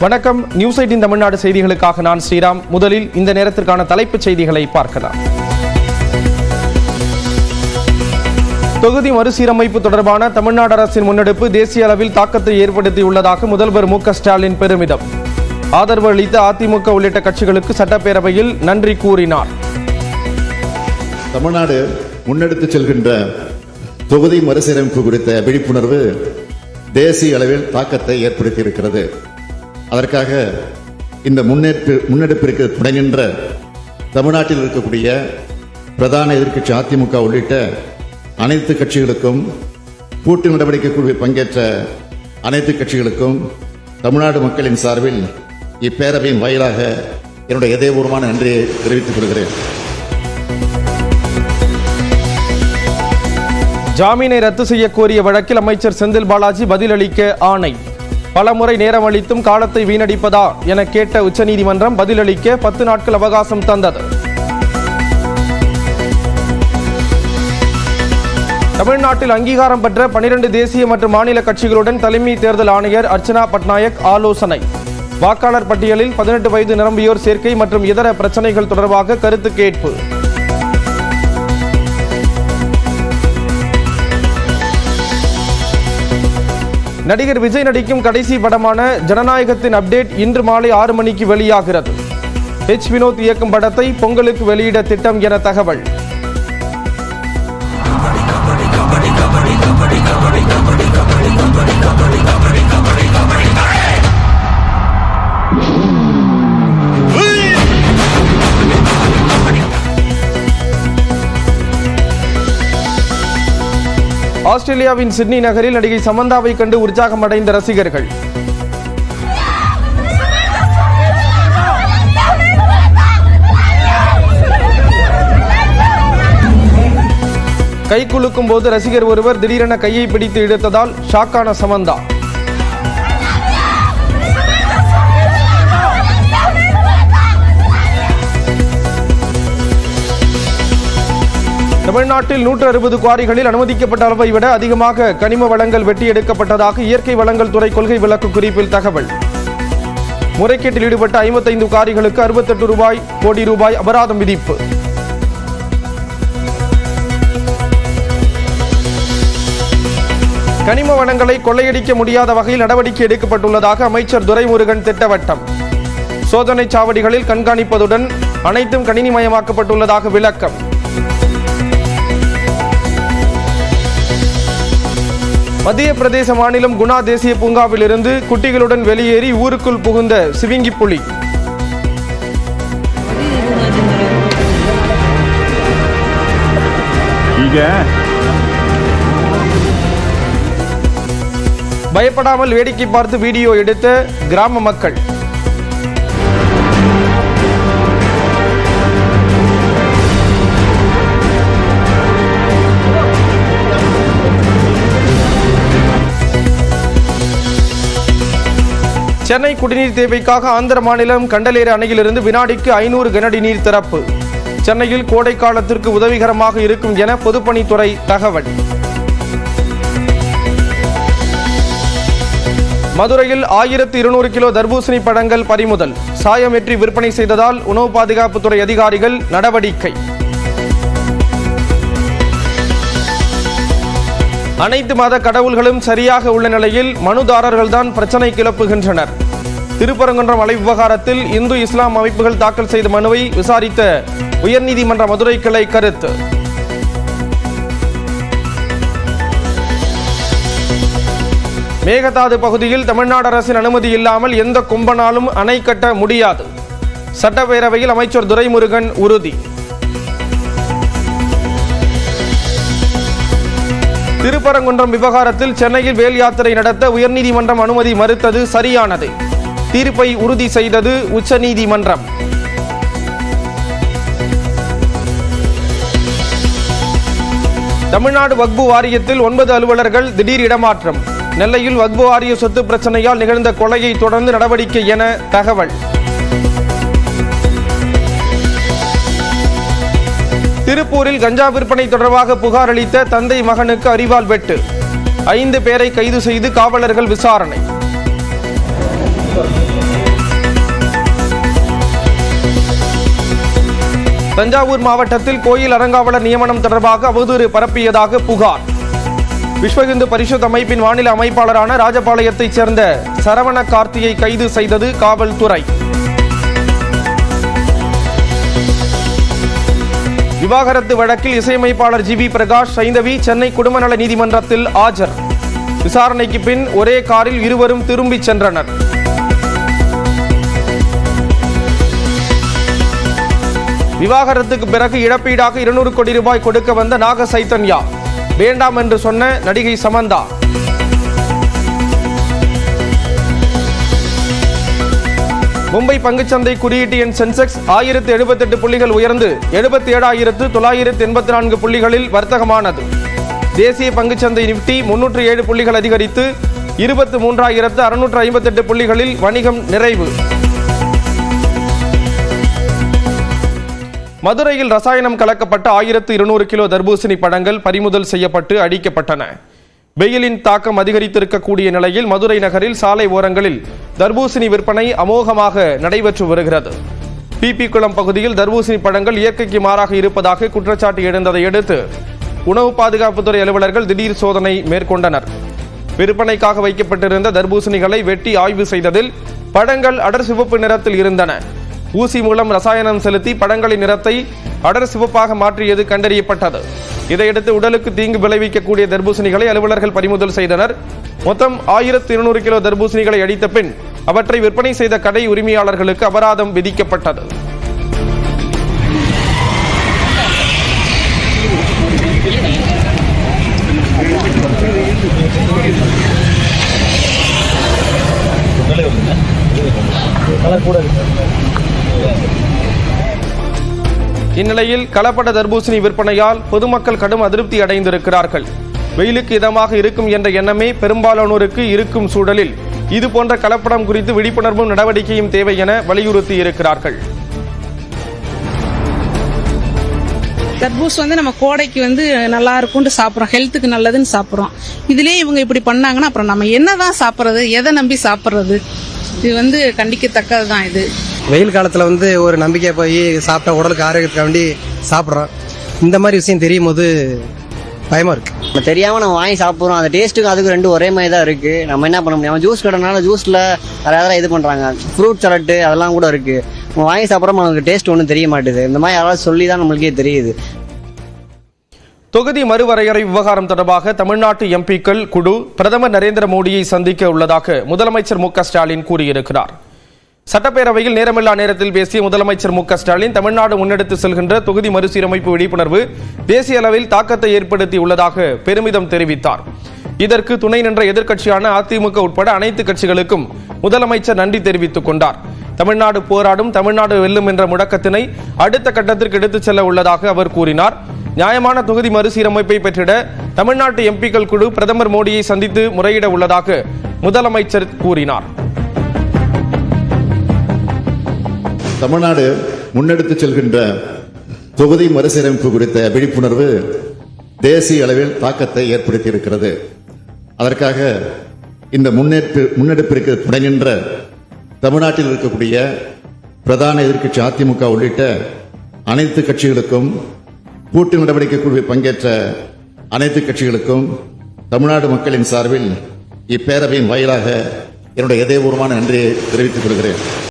வணக்கம். நியூஸ் 18 தமிழ்நாடு செய்திகளுக்காக நான் ஸ்ரீராம். முதலில் இந்த நேரத்திற்கான தலைப்புச் செய்திகளை பார்க்கலாம். தொகுதி மறுசீரமைப்பு தொடர்பான தமிழ்நாடு அரசின் முன்னெடுப்பு தேசிய அளவில் தாக்கத்தை ஏற்படுத்தியுள்ளதாக முதல்வர் மு.க.ஸ்டாலின் பெருமிதம். ஆதரவு அளித்த அதிமுக உள்ளிட்ட கட்சிகளுக்கு சட்டப்பேரவையில் நன்றி கூறினார். தமிழ்நாடு முன்னெடுத்து செல்கின்ற தொகுதி மறுசீரமைப்பு குறித்த விழிப்புணர்வு தேசிய அளவில் தாக்கத்தை ஏற்படுத்தியிருக்கிறது. அதற்காக இந்த முன்னெடுப்பிற்கு துணைகின்ற தமிழ்நாட்டில் இருக்கக்கூடிய பிரதான எதிர்க்கட்சி அதிமுக உள்ளிட்ட அனைத்து கட்சிகளுக்கும், கூட்டு நடவடிக்கை குழுவில் பங்கேற்ற அனைத்து கட்சிகளுக்கும் தமிழ்நாடு மக்களின் சார்பில் இப்பேரவையின் வாயிலாக என்னுடைய இதயபூர்வமான நன்றியை தெரிவித்துக் கொள்கிறேன். ஜாமீனை ரத்து செய்ய கோரிய வழக்கில் அமைச்சர் செந்தில் பாலாஜி பதிலளிக்க ஆணை. பலமுறை நேரம் அளித்தும் காலத்தை வீணடிப்பதா என கேட்ட உச்சநீதிமன்றம் பதிலளிக்க 10 நாட்கள் அவகாசம் தந்தது. தமிழ்நாட்டில் அங்கீகாரம் பெற்ற 12 தேசிய மற்றும் மாநில கட்சிகளுடன் தலைமை தேர்தல் ஆணையர் அர்ச்சனா பட்நாயக் ஆலோசனை. வாக்காளர் பட்டியலில் 18 வயது நிரம்பியோர் சேர்க்கை மற்றும் இதர பிரச்சனைகள் தொடர்பாக கருத்து கேட்பு. நடிகர் விஜய் நடிக்கும் கடைசி படமான ஜனநாயகத்தின் அப்டேட் இன்று மாலை 6 மணிக்கு வெளியாகிறது. வினோத் இயக்கும் படத்தை பொங்கலுக்கு வெளியிட திட்டம் என தகவல். ஆஸ்திரேலியாவின் சிட்னி நகரில் நடிகை சமந்தாவை கண்டு உற்சாகம் அடைந்த ரசிகர்கள். கை குலுக்கும் போது ரசிகர் ஒருவர் திடீரென கையை பிடித்து இழுத்ததால் ஷாக்கான சமந்தா. தமிழ்நாட்டில் 160 குவாரிகளில் அனுமதிக்கப்பட்ட அளவை விட அதிகமாக கனிம வளங்கள் வெட்டி எடுக்கப்பட்டதாக இயற்கை வளங்கள் துறை கொள்கை விளக்கு குறிப்பில் தகவல். முறைகேட்டில் ஈடுபட்ட 55 குவாரிகளுக்கு 68 கோடி ரூபாய் அபராதம் விதிப்பு. கனிம வளங்களை கொள்ளையடிக்க முடியாத வகையில் நடவடிக்கை எடுக்கப்பட்டுள்ளதாக அமைச்சர் துரைமுருகன் திட்டவட்டம். சோதனை சாவடிகளில் கண்காணிப்பதுடன் அனைத்தும் கணினிமயமாக்கப்பட்டுள்ளதாக விளக்கம். மத்திய பிரதேச மாநிலம் குணா தேசிய பூங்காவில் இருந்து குட்டிகளுடன் வெளியேறி ஊருக்குள் புகுந்த சிவிங்கி புலி. பயப்படாமல் வேடிக்கை பார்த்து வீடியோ எடுத்த கிராம மக்கள். சென்னை குடிநீர் தேவைக்காக ஆந்திர மாநிலம் கண்டலேறு அணையிலிருந்து வினாடிக்கு 500 கனஅடி நீர் திறப்பு. சென்னையில் கோடை காலத்திற்கு உதவிகரமாக இருக்கும் என பொதுப்பணித்துறை தகவல். மதுரையில் 1200 கிலோ தர்பூசணி பழங்கள் பறிமுதல். சாயமேற்றி விற்பனை செய்ததால் உணவு பாதுகாப்புத்துறை அதிகாரிகள் நடவடிக்கை. அனைத்து மத கடவுள்களும் சரியாக உள்ள நிலையில் மனுதாரர்கள்தான் பிரச்சனை கிளப்புகின்றனர். திருப்பரங்குன்றம் மலை விவகாரத்தில் இந்து இஸ்லாம் அமைப்புகள் தாக்கல் செய்த மனுவை விசாரித்த உயர்நீதிமன்ற மதுரை கிளை கருத்து. மேகதாது பகுதியில் தமிழ்நாடு அரசின் அனுமதி இல்லாமல் எந்த கும்பனாலும் அணை கட்ட முடியாது. சட்டப்பேரவையில் அமைச்சர் துரைமுருகன் உறுதி. திருப்பரங்குன்றம் விவகாரத்தில் சென்னையில் வேல் யாத்திரை நடத்த உயர்நீதிமன்றம் அனுமதி மறுத்தது சரியானது. தீர்ப்பை உறுதி செய்தது உச்சநீதிமன்றம். தமிழ்நாடு வக்பு வாரியத்தில் 9 அலுவலர்கள் திடீர் இடமாற்றம். நெல்லையில் வக்பு வாரிய சொத்து பிரச்சனையால் நிகழ்ந்த கொலையை தொடர்ந்து நடவடிக்கை என தகவல். திருப்பூரில் கஞ்சா விற்பனை தொடர்பாக புகார் அளித்த தந்தை மகனுக்கு அரிவாள் வெட்டு. 5 பேரை கைது செய்து காவலர்கள் விசாரணை. தஞ்சாவூர் மாவட்டத்தில் கோயில் அறங்காவலர் நியமனம் தொடர்பாக அவதூறு பரப்பியதாக புகார். விஸ்வ இந்து பரிஷத் அமைப்பின் மாநில அமைப்பாளரான ராஜபாளையத்தைச் சேர்ந்த சரவண கார்த்தியை கைது செய்தது காவல்துறை. விவாகரத்து வழக்கில் இசையமைப்பாளர் ஜி வி பிரகாஷ் சைந்தவி சென்னை குடும்ப நல நீதிமன்றத்தில் ஆஜர். விசாரணைக்கு பின் ஒரே காரில் இருவரும் திரும்பிச் சென்றனர். விவாகரத்துக்கு பிறகு இழப்பீடாக 200 கோடி ரூபாய் கொடுக்க வந்த நாக சைத்தன்யா வேண்டாம் என்று சொன்ன நடிகை சமந்தா. மும்பை பங்குச்சந்தை குறியீட்டு எண் சென்செக்ஸ் 1078 புள்ளிகள் உயர்ந்து 77,984 புள்ளிகளில் வர்த்தகமானது. தேசிய பங்குச்சந்தை நிப்டி 307 புள்ளிகள் அதிகரித்து 23,658 புள்ளிகளில் வணிகம் நிறைவு. மதுரையில் ரசாயனம் கலக்கப்பட்ட 1200 கிலோ தர்பூசணி பழங்கள் பறிமுதல் செய்யப்பட்டு அடிக்கப்பட்டன. வெயிலின் தாக்கம் அதிகரித்திருக்கக்கூடிய நிலையில் மதுரை நகரில் சாலை ஓரங்களில் தர்பூசணி விற்பனை அமோகமாக நடைபெற்று வருகிறது. பிபி குளம் பகுதியில் தர்பூசணி பழங்கள் இயற்கைக்கு மாறாக இருப்பதாக குற்றச்சாட்டு எழுந்ததை அடுத்து உணவு பாதுகாப்புத்துறை அலுவலர்கள் திடீர் சோதனை மேற்கொண்டனர். விற்பனைக்காக வைக்கப்பட்டிருந்த தர்பூசணிகளை வெட்டி ஆய்வு செய்ததில் பழங்கள் அடர் சிவப்பு நிறத்தில் இருந்தன. ஊசி மூலம் ரசாயனம் செலுத்தி பழங்களின் நிறத்தை அடர் சிவப்பாக மாற்றியது கண்டறியப்பட்டது. இதையடுத்து உடலுக்கு தீங்கு விளைவிக்கக்கூடிய தர்பூசணிகளை அலுவலர்கள் பறிமுதல் செய்தனர். மொத்தம் 1200 கிலோ தர்பூசணிகளை அடித்த பின் அவற்றை விற்பனை செய்த கடை உரிமையாளர்களுக்கு அபராதம் விதிக்கப்பட்டது. இந்நிலையில் கலப்பட தர்பூசணி விற்பனையால் பொதுமக்கள் கடும் அதிருப்தி அடைந்திருக்கிறார்கள். வெயிலுக்கு இதமாக இருக்கும் என்ற எண்ணமே பெரும்பாலானோருக்கு இருக்கும் சூழலில் இதுபோன்ற கலப்படம் குறித்து விழிப்புணர்வும் நடவடிக்கையும் தேவை என வலியுறுத்தி இருக்கிறார்கள். தர்பூஸ் நம்ம கோடைக்கு நல்லா இருக்கும்னு சாப்பிட்றோம், ஹெல்த்துக்கு நல்லதுன்னு சாப்பிட்றோம். இதுலேயே இவங்க இப்படி பண்ணாங்கன்னா அப்புறம் நம்ம என்னதான் சாப்பிட்றது, எதை நம்பி சாப்பிட்றது? இது கண்டிக்கத்தக்கது தான். இது வெயில் காலத்தில் ஒரு நம்பிக்கை போய் சாப்பிட்டா உடலுக்கு ஆரோக்கியத்துக்கு வேண்டி சாப்பிட்றோம். இந்த மாதிரி விஷயம் தெரியும் போது பயமாக இருக்குது. நம்ம தெரியாமல் நம்ம வாங்கி சாப்பிட்றோம். அந்த டேஸ்ட்டுக்கு அதுக்கு ரெண்டும் ஒரே மாதிரி தான் இருக்குது. நம்ம என்ன பண்ண முடியும்? நம்ம ஜூஸ் கடைனால ஜூஸில் யாராவது இது பண்ணுறாங்க, ஃப்ரூட் சலட்டு அதெல்லாம் கூட இருக்குது. நம்ம வாங்கி சாப்பிட்றோம், நமக்கு டேஸ்ட் ஒன்றும் தெரிய மாட்டேது. இந்த மாதிரி யாராவது சொல்லி தான் நம்மளுக்கே தெரியுது. தொகுதி மறுவரையறை விவகாரம் தொடர்பாக தமிழ்நாட்டு எம்பிக்கள் குழு பிரதமர் நரேந்திர மோடியை சந்திக்க உள்ளதாக முதலமைச்சர் மு க ஸ்டாலின் கூறியிருக்கிறார். சட்டப்பேரவையில் நேரமில்லா நேரத்தில் பேசிய முதலமைச்சர் மு க ஸ்டாலின் தமிழ்நாடு முன்னெடுத்து செல்கின்ற தொகுதி மறுசீரமைப்பு விழிப்புணர்வு தேசிய அளவில் தாக்கத்தை ஏற்படுத்தி உள்ளதாக பெருமிதம் தெரிவித்தார். இதற்கு துணை நின்ற எதிர்க்கட்சியான அதிமுக உட்பட அனைத்து கட்சிகளுக்கும் முதலமைச்சர் நன்றி தெரிவித்துக் கொண்டார். தமிழ்நாடு போராடும், தமிழ்நாடு வெல்லும் என்ற முழக்கத்தினை அடுத்த கட்டத்திற்கு எடுத்துச் செல்ல உள்ளதாக அவர் கூறினார். நியாயமான தொகுதி மறுசீரமைப்பை பெற்றிட தமிழ்நாட்டு எம்பிக்கள் குழு பிரதமர் மோடியை சந்தித்து முறையிட உள்ளதாக முதலமைச்சர் கூறினார். தமிழ்நாடு முன்னெடுத்து செல்கின்ற தொகுதி மறுசீரமைப்பு குறித்த விழிப்புணர்வு தேசிய அளவில் தாக்கத்தை ஏற்படுத்தி இருக்கிறது. அதற்காக இந்த முன்னெடுப்பிற்கு துணை நின்ற தமிழ்நாட்டில் இருக்கக்கூடிய பிரதான எதிர்க்கட்சி அதிமுக உள்ளிட்ட அனைத்து கட்சிகளுக்கும், கூட்டு நடவடிக்கை குழுவில் பங்கேற்ற அனைத்து கட்சிகளுக்கும் தமிழ்நாடு மக்களின் சார்பில் இப்பேரவையின் வாயிலாக என்னுடைய இதயபூர்வமான நன்றியை தெரிவித்துக் கொள்கிறேன்.